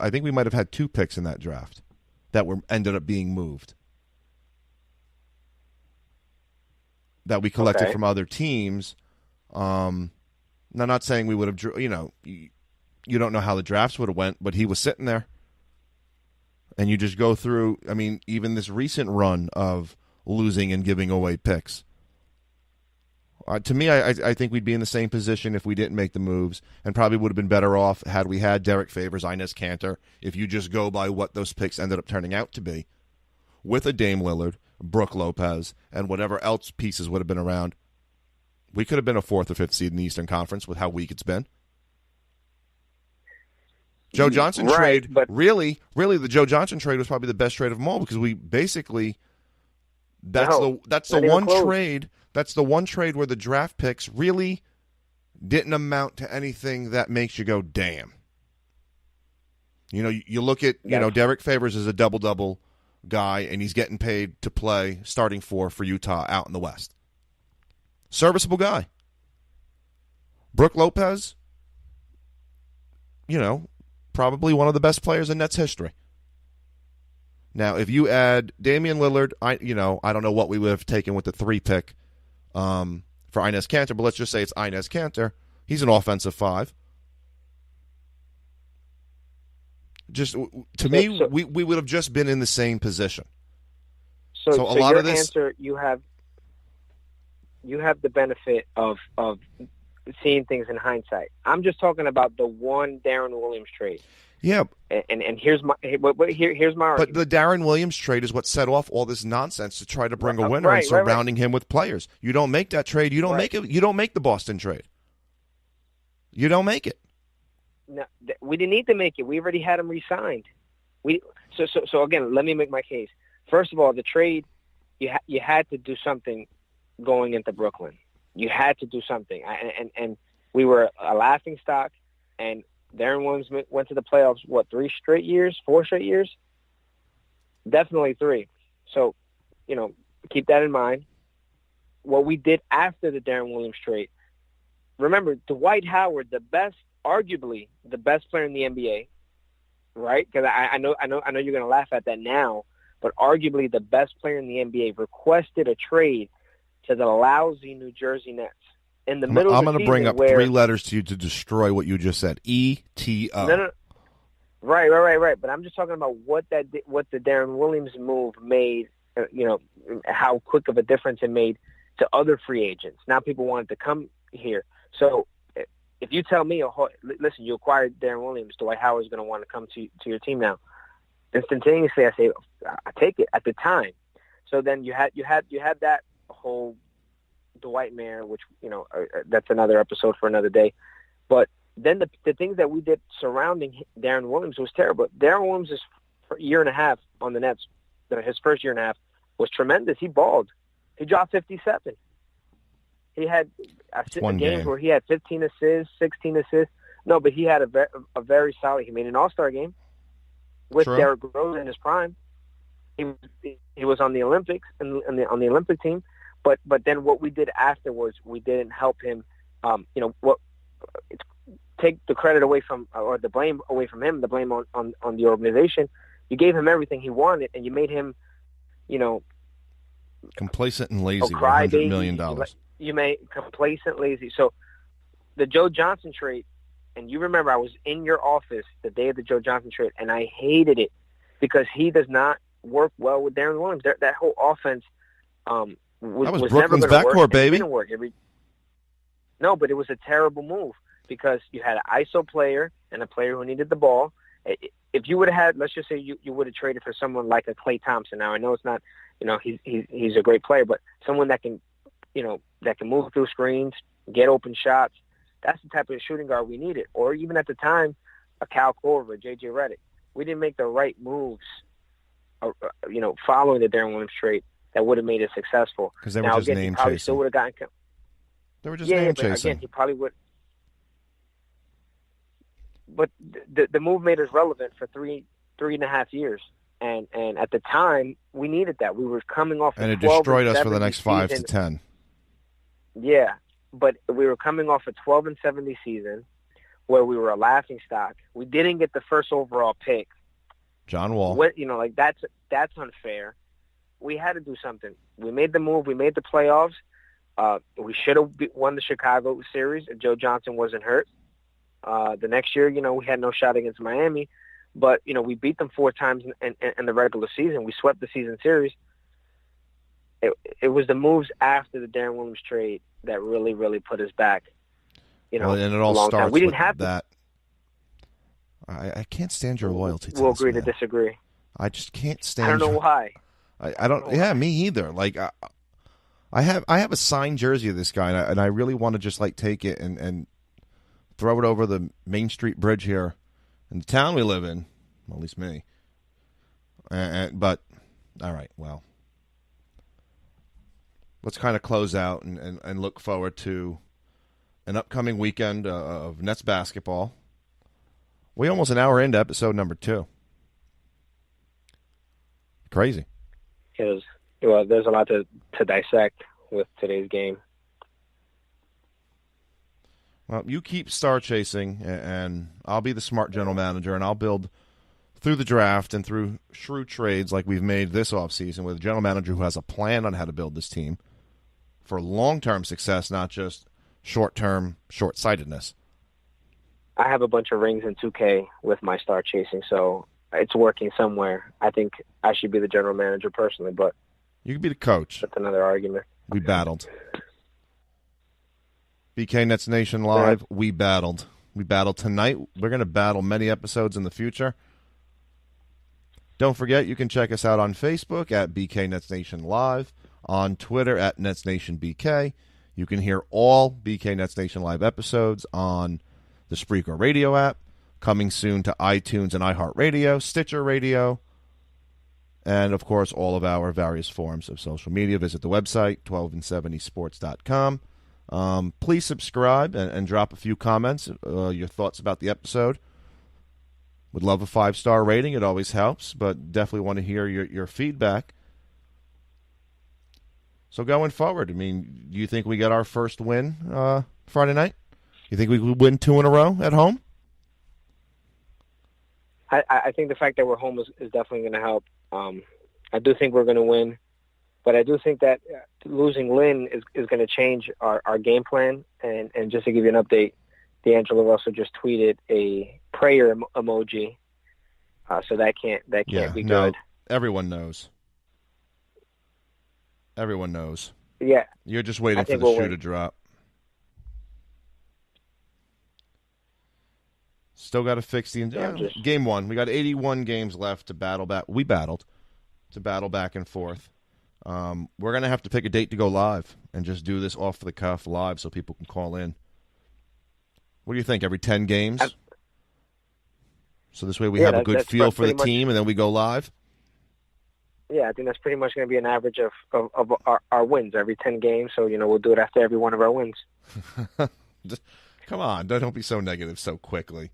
I think we might have had 2 picks in that draft that ended up being moved, that we collected from other teams. Now, not saying we would have, you don't know how the drafts would have went, but he was sitting there. And you just go through, I mean, even this recent run of losing and giving away picks. To me, I think we'd be in the same position if we didn't make the moves, and probably would have been better off had we had Derek Favors, Inez Kanter, if you just go by what those picks ended up turning out to be, with a Dame Lillard, Brook Lopez, and whatever else pieces would have been around. We could have been a 4th or 5th seed in the Eastern Conference with how weak it's been. Joe Johnson trade, but really, the Joe Johnson trade was probably the best trade of them all, because we basically that's the one trade where the draft picks really didn't amount to anything that makes you go, damn. You look at Derek Favors is a double guy, and he's getting paid to play starting for Utah out in the West. Serviceable guy. Brook Lopez, probably one of the best players in Nets history. Now, if you add Damian Lillard, I don't know what we would have taken with the 3 pick for Inez Kanter, but let's just say it's Inez Kanter. He's an offensive 5. Just to me, we would have just been in the same position. So a lot your of this answer, you have the benefit of seeing things in hindsight. I'm just talking about the one Darren Williams trade. Yeah, and here's my here's my argument. But the Darren Williams trade is what set off all this nonsense to try to bring a winner and surrounding him with players. You don't make that trade. You don't make it. You don't make the Boston trade. You don't make it. No, we didn't need to make it. We already had him re-signed. So again, let me make my case. First of all, the trade, you had to do something going into Brooklyn. You had to do something, and we were a laughing stock. And Darren Williams went to the playoffs, 4 straight years? Definitely 3. So, keep that in mind. What we did after the Darren Williams trade, remember, Dwight Howard, arguably the best player in the NBA, right? Because I know you're going to laugh at that now, but arguably the best player in the NBA requested a trade to the lousy New Jersey Nets. In the middle I'm of the going to bring up where, 3 letters to you to destroy what you just said. ETO. No. Right. But I'm just talking about what the Darren Williams move made, how quick of a difference it made to other free agents. Now people wanted to come here. So if you tell me, listen, you acquired Darren Williams, Dwight Howard's going to want to come to your team now. Instantaneously, I say, I take it at the time. So then you had that whole Dwight Mayer, which, that's another episode for another day. But then the things that we did surrounding Darren Williams was terrible. Darren Williams' year and a half on the Nets, his first year and a half, was tremendous. He balled. He dropped 57. He had games where he had 15 assists, 16 assists. No, but he had a very solid. He made an All-Star game with Derrick Rose in his prime. He was on the Olympics and on the Olympic team. But then what we did afterwards, we didn't help him. Take the credit away from, or the blame away from him, the blame on the organization. You gave him everything he wanted, and you made him, complacent and lazy. $100 million. You made complacent, lazy. So the Joe Johnson trade, and you remember I was in your office the day of the Joe Johnson trade, and I hated it because he does not work well with Darren Williams. That whole offense. That was Brooklyn's never backcourt, work, baby. It didn't work. No, but it was a terrible move because you had an ISO player and a player who needed the ball. If you would have had, let's just say you would have traded for someone like a Klay Thompson. Now I know it's not, he's a great player, but someone that can, that can move through screens, get open shots. That's the type of shooting guard we needed. Or even at the time, a Cal Korver, JJ Redick. We didn't make the right moves, following the Darren Williams trade that would have made it successful. Because they were just name chasing. Still would have gotten. They were just name chasing. Again, he probably would. But the move made us relevant for 3.5 years, and at the time we needed that. We were coming off, and it destroyed us for the next 5 to 10. Yeah, but we were coming off a 12-70 season. where we were a laughing stock. We didn't get the first overall pick. John Wall. That's unfair. We had to do something. We made the move. We made the playoffs. We should have won the Chicago series if Joe Johnson wasn't hurt. The next year, we had no shot against Miami. But, we beat them 4 times in the regular season. We swept the season series. It was the moves after the Darren Williams trade that really, really put us back. And it all long starts time. We didn't with have that. I can't stand your loyalty to We'll this, agree man. to disagree. I just can't stand. I don't know why. I don't. Yeah, me either. Like I have a signed jersey of this guy, and I really want to just take it and throw it over the Main Street Bridge here in the town we live in. Well, at least me. But all right, well, let's kind of close out and look forward to an upcoming weekend of Nets basketball. We almost an hour into episode number 2. Crazy. There's a lot to dissect with today's game. Well, you keep star chasing, and I'll be the smart general manager, and I'll build through the draft and through shrewd trades like we've made this offseason with a general manager who has a plan on how to build this team for long-term success, not just short-term short-sightedness. I have a bunch of rings in 2K with my star chasing, so it's working somewhere. I think I should be the general manager personally, but you could be the coach. That's another argument. We battled. BK Nets Nation Live, we battled. We battled tonight. We're going to battle many episodes in the future. Don't forget, you can check us out on Facebook at BK Nets Nation Live, on Twitter at Nets Nation BK. You can hear all BK Nets Nation Live episodes on the Spreaker Radio app, coming soon to iTunes and iHeartRadio, Stitcher Radio, and, of course, all of our various forms of social media. Visit the website, 12and70sports.com. Please subscribe and drop a few comments, your thoughts about the episode. Would love a 5-star rating. It always helps, but definitely want to hear your feedback. So going forward, do you think we get our first win Friday night? You think we could win 2 in a row at home? I think the fact that we're home is definitely going to help. I do think we're going to win, but I do think that losing Lin is going to change our game plan. And just to give you an update, D'Angelo Russell just tweeted a prayer emoji, so that can't be good. Everyone knows. Everyone knows. Yeah. You're just waiting for the shoe to drop. Still got to fix the game 1. We got 81 games left to battle back. We battled to battle back and forth. We're going to have to pick a date to go live and just do this off the cuff live so people can call in. What do you think? Every 10 games? So this way we have a good feel for the team, and then we go live? Yeah, I think that's pretty much going to be an average of our wins every 10 games. So, we'll do it after every one of our wins. Come on, don't be so negative so quickly.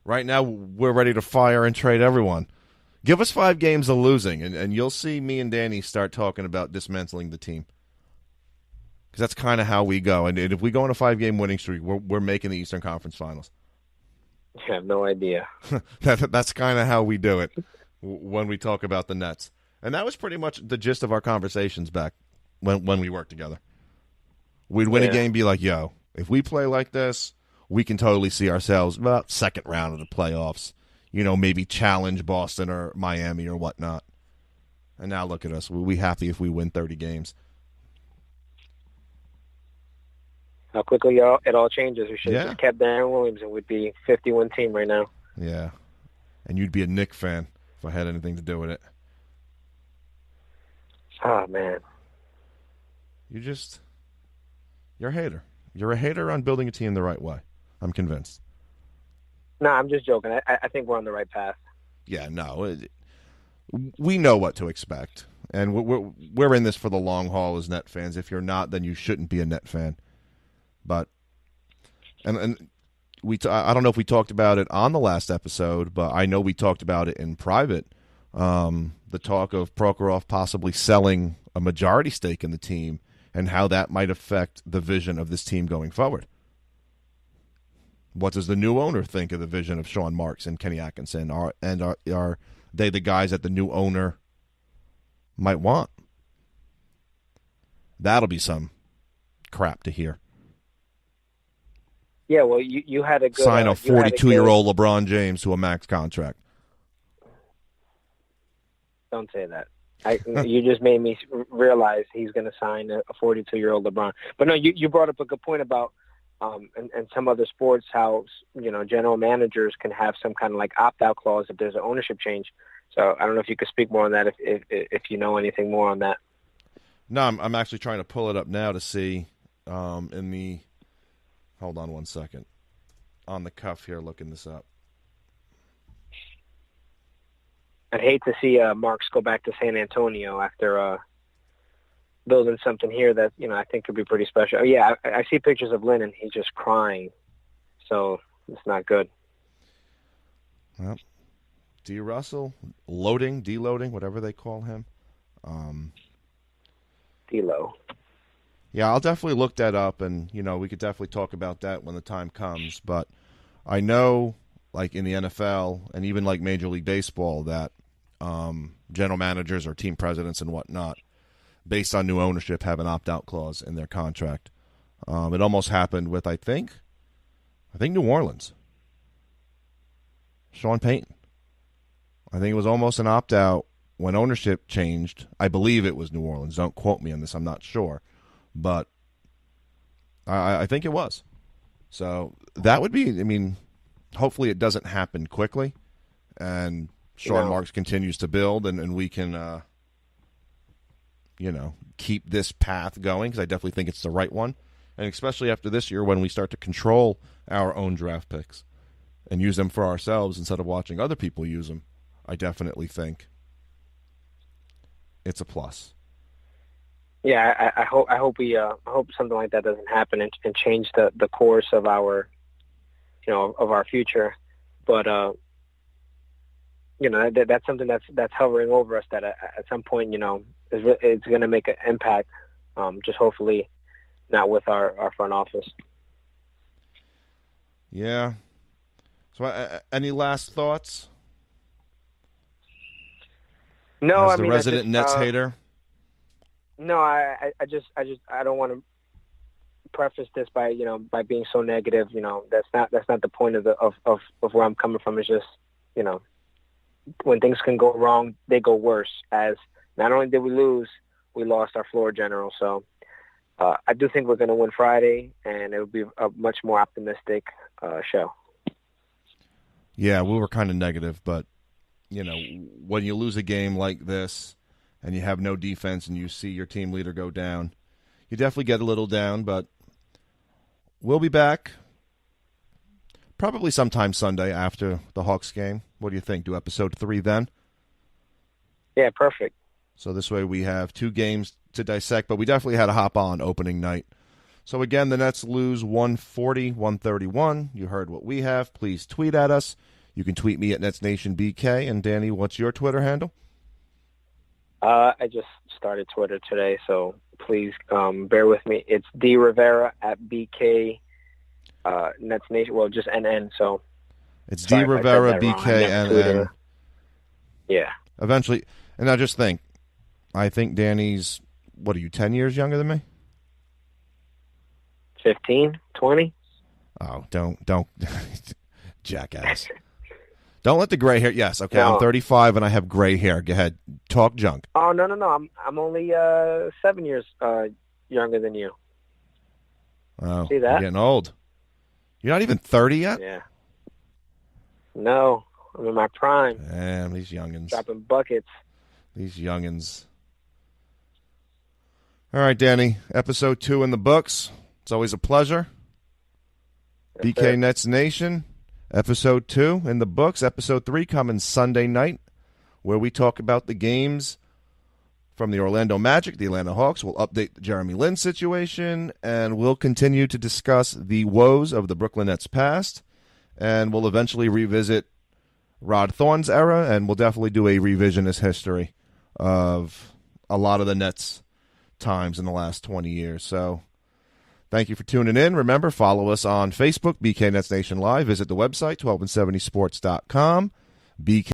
Right now, we're ready to fire and trade everyone. Give us 5 games of losing, and you'll see me and Danny start talking about dismantling the team. Because that's kind of how we go. And if we go on a 5-game winning streak, we're making the Eastern Conference Finals. I have no idea. That's kind of how we do it when we talk about the Nets. And that was pretty much the gist of our conversations back when we worked together. We'd win a game, be like, yo, if we play like this, we can totally see ourselves about second round of the playoffs. Maybe challenge Boston or Miami or whatnot. And now look at us. We'll be happy if we win 30 games. How quickly it all changes. We should have just kept Darren Williams and we'd be 51 team right now. Yeah. And you'd be a Knick fan if I had anything to do with it. Oh, man. You're a hater. You're a hater on building a team the right way. I'm convinced. No, I'm just joking. I think we're on the right path. Yeah, no. We know what to expect. And we're in this for the long haul as Net fans. If you're not, then you shouldn't be a Net fan. But, and I don't know if we talked about it on the last episode, but I know we talked about it in private. The talk of Prokhorov possibly selling a majority stake in the team and how that might affect the vision of this team going forward. what does the new owner think of the vision of Sean Marks and Kenny Atkinson? Are they the guys that the new owner might want? That'll be some crap to hear. Yeah, well, you had a good sign a 42-year-old LeBron James to a max contract. Don't say that. You just made me realize he's going to sign a 42-year-old LeBron. But no, you brought up a good point about and some other sports how general managers can have some kind of like opt-out clause if there's an ownership change. So I don't know if you could speak more on that if you know anything more on that. No, I'm actually trying to pull it up now to see in the. Hold on one second. On the cuff here, looking this up. I'd hate to see Marks go back to San Antonio after building something here that I think could be pretty special. Yeah, I see pictures of Lin and he's just crying, so it's not good. Well, D. Russell, deloading, whatever they call him. D-Lo. Yeah, I'll definitely look that up, and we could definitely talk about that when the time comes. But I know, like in the NFL and even like Major League Baseball, that general managers or team presidents and whatnot, based on new ownership, have an opt-out clause in their contract. It almost happened with I think New Orleans. Sean Payton. I think it was almost an opt-out when ownership changed. I believe it was New Orleans. Don't quote me on this. I'm not sure. But I think it was. So that would be, hopefully it doesn't happen quickly. And Sean Marks continues to build and we can, keep this path going because I definitely think it's the right one. And especially after this year when we start to control our own draft picks and use them for ourselves instead of watching other people use them, I definitely think it's a plus. Yeah, I hope something like that doesn't happen and change the course of our of our future. But that's something that's hovering over us that at some point it's going to make an impact. Just hopefully not with our front office. Yeah. So any last thoughts? No, As the resident Nets hater. No, I don't want to preface this by being so negative. That's not the point of where I'm coming from. It's just when things can go wrong, they go worse. As not only did we lose, we lost our floor general. So I do think we're going to win Friday, and it'll be a much more optimistic show. Yeah, we were kind of negative, but when you lose a game like this and you have no defense and you see your team leader go down, you definitely get a little down, but we'll be back probably sometime Sunday after the Hawks game. What do you think? Do episode 3 then? Yeah, perfect. So this way we have 2 games to dissect, but we definitely had a hop on opening night. So again, the Nets lose 140-131. You heard what we have. Please tweet at us. You can tweet me at NetsNationBK. And Danny, what's your Twitter handle? I just started Twitter today, so please bear with me. It's D Rivera at BK Nets Nation. Well, just NN. So it's D Rivera BKNN. Yeah. Eventually, and I just think, I think Danny's 10 years younger than me? 15, 20. Oh, don't, jackass. Don't let the gray hair. Yes, okay. No. I'm 35 and I have gray hair. Go ahead, talk junk. Oh no. I'm only 7 years younger than you. Oh, see that? You're getting old. You're not even 30 yet. Yeah. No, I'm in my prime. Damn, these youngins. Dropping buckets. These youngins. All right, Danny. Episode 2 in the books. It's always a pleasure. Yes, BK Nets Nation. Episode 2 in the books. Episode 3 coming Sunday night, where we talk about the games from the Orlando Magic, the Atlanta Hawks. We'll update the Jeremy Lin situation, and we'll continue to discuss the woes of the Brooklyn Nets past, and we'll eventually revisit Rod Thorne's era, and we'll definitely do a revisionist history of a lot of the Nets times in the last 20 years. So Thank you for tuning in. Remember, follow us on Facebook, BKNS Nation Live. Visit the website, 1270sports.com. BK